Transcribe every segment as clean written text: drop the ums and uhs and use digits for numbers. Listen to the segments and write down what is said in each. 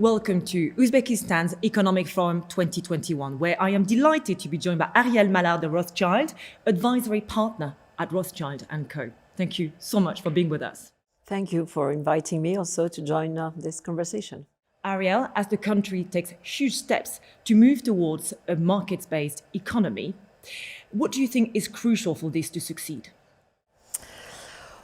Welcome to Uzbekistan's Economic Forum 2021, where I am delighted to be joined by Ariel de Rothschild, advisory partner at Rothschild Co. Thank you so much for being with us. Thank you for inviting me also to join this conversation. Ariel, as the country takes huge steps to move towards a market-based economy, what do you think is crucial for this to succeed?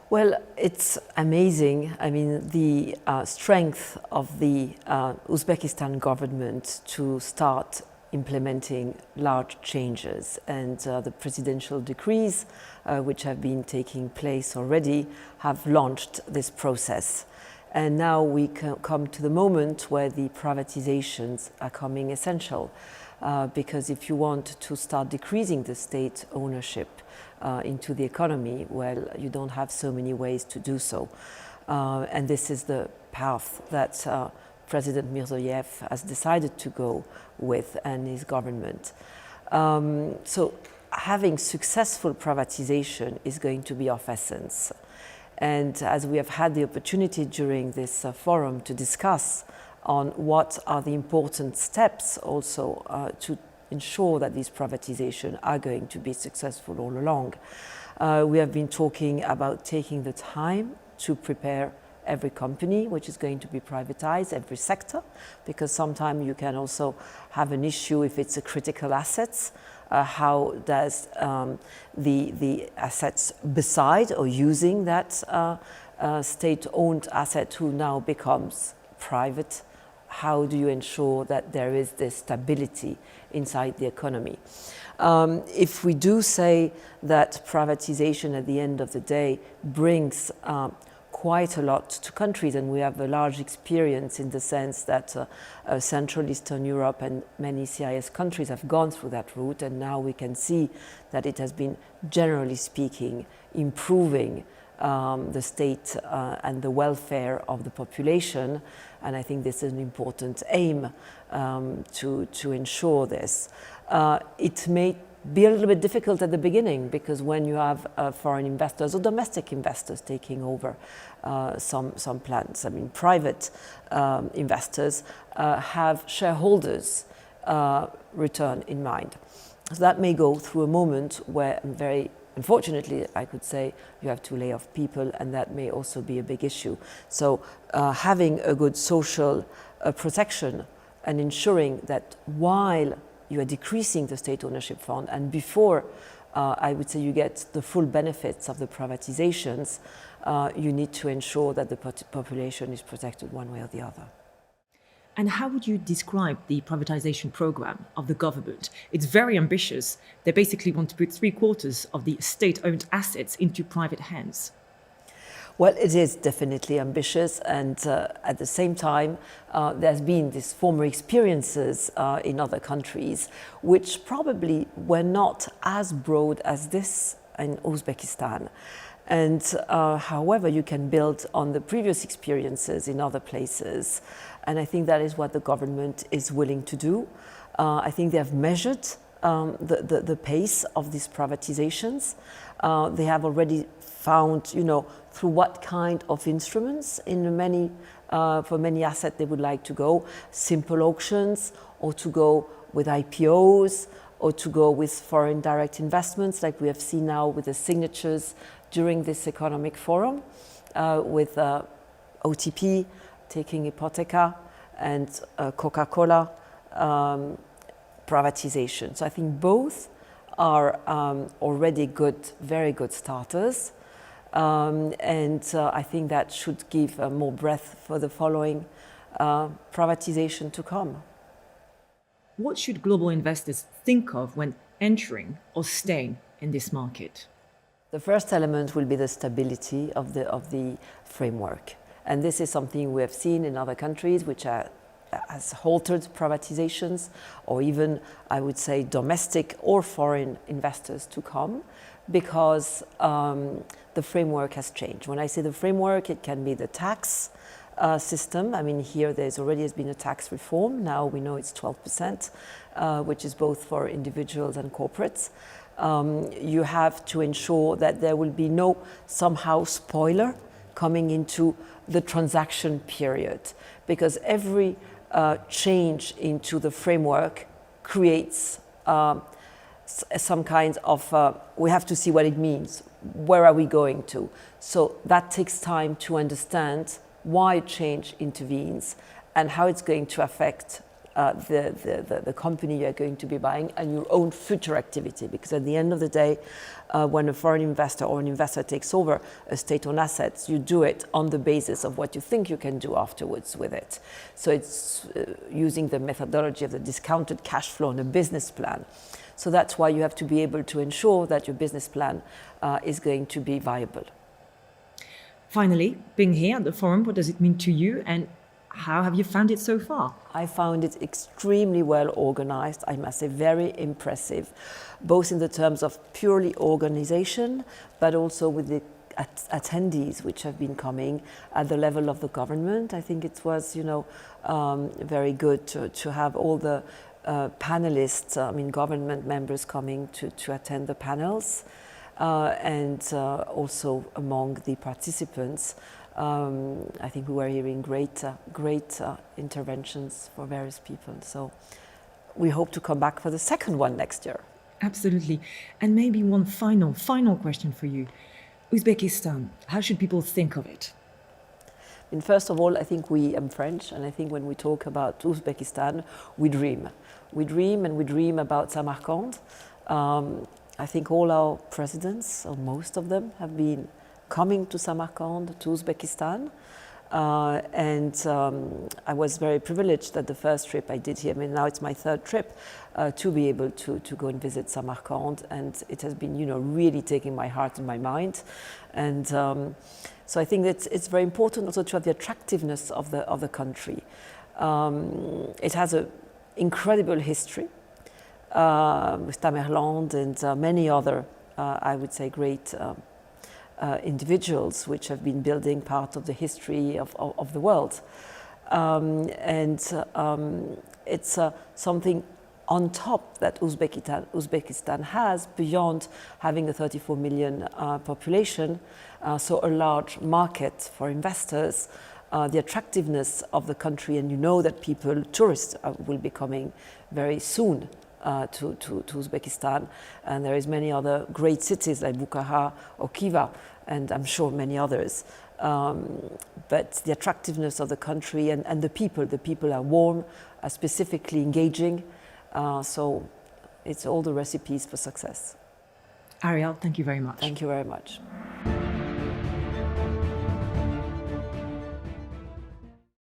Well, it's amazing. I mean, the strength of the Uzbekistan government to start implementing large changes, and the presidential decrees which have been taking place already have launched this process. And now we come to the moment where the privatizations are coming essential, because if you want to start decreasing the state ownership into the economy, well, you don't have so many ways to do so. And this is the path that President Mirziyoyev has decided to go with, and his government. So having successful privatization is going to be of essence. And as we have had the opportunity during this forum to discuss on what are the important steps also to ensure that these privatizations are going to be successful all along. We have been talking about taking the time to prepare every company which is going to be privatized, every sector, because sometimes you can also have an issue if it's a critical assets. How does the assets beside or using that state-owned asset who now becomes private, how do you ensure that there is this stability inside the economy? If we do say that privatization at the end of the day brings quite a lot to countries, and we have a large experience in the sense that Central Eastern Europe and many CIS countries have gone through that route, and now we can see that it has been, generally speaking, improving the state and the welfare of the population, and I think this is an important aim to ensure this. It may be a little bit difficult at the beginning, because when you have foreign investors or domestic investors taking over some plants, I mean private investors have shareholders' return in mind. So that may go through a moment where, very unfortunately, I could say, you have to lay off people, and that may also be a big issue. So having a good social protection and ensuring that while you are decreasing the state ownership fund, and before I would say you get the full benefits of the privatizations, you need to ensure that the population is protected one way or the other. And how would you describe the privatization program of the government? It's very ambitious. They basically want to put 3/4 of the state-owned assets into private hands. Well, it is definitely ambitious, and at the same time, there's been these former experiences in other countries, which probably were not as broad as this in Uzbekistan. And however, you can build on the previous experiences in other places, and I think that is what the government is willing to do. I think they have measured the pace of these privatizations. They have already found, through what kind of instruments for many assets they would like to go, simple auctions, or to go with IPOs, or to go with foreign direct investments, like we have seen now with the signatures during this economic forum, with OTP taking Ipoteka and Coca-Cola privatization. So I think both are already very good starters. And I think that should give more breadth for the following privatization to come. What should global investors think of when entering or staying in this market? The first element will be the stability of the framework. And this is something we have seen in other countries which has halted privatizations, or even, I would say, domestic or foreign investors to come, because the framework has changed. When I say the framework, it can be the tax system. I mean, here there's already has been a tax reform. Now we know it's 12%, which is both for individuals and corporates. You have to ensure that there will be no somehow spoiler coming into the transaction period, because every change into the framework creates some kind of, we have to see what it means. Where are we going to? So that takes time to understand why change intervenes and how it's going to affect the company you're going to be buying and your own future activity. Because at the end of the day, when a foreign investor or an investor takes over a state-owned assets, you do it on the basis of what you think you can do afterwards with it. So it's using the methodology of the discounted cash flow and a business plan. So that's why you have to be able to ensure that your business plan is going to be viable. Finally, being here at the Forum, what does it mean to you and how have you found it so far? I found it extremely well organized, I must say very impressive, both in the terms of purely organization, but also with the attendees which have been coming at the level of the government. I think it was, very good to have all the panelists, government members coming to attend the panels, and also among the participants. I think we were hearing great interventions for various people. So we hope to come back for the second one next year. Absolutely. And maybe one final question for you. Uzbekistan, how should people think of it? First of all, I think I'm French, and I think when we talk about Uzbekistan, we dream. We dream about Samarkand. I think all our presidents, or most of them, have been coming to Samarkand, to Uzbekistan. I was very privileged that the first trip I did here, now it's my third trip, to be able to go and visit Samarkand, and it has been, really taking my heart and my mind. And so I think that it's very important also to have the attractiveness of the country. It has an incredible history with Tamerlane and many other, I would say, great individuals which have been building part of the history of the world. It's something on top that Uzbekistan has, beyond having a 34 million population, so a large market for investors, the attractiveness of the country, and that tourists will be coming very soon to Uzbekistan, and there is many other great cities like Bukhara or Khiva, and I'm sure many others. But the attractiveness of the country and the people are warm, are specifically engaging, so it's all the recipes for success. Ariel, thank you very much. Thank you very much.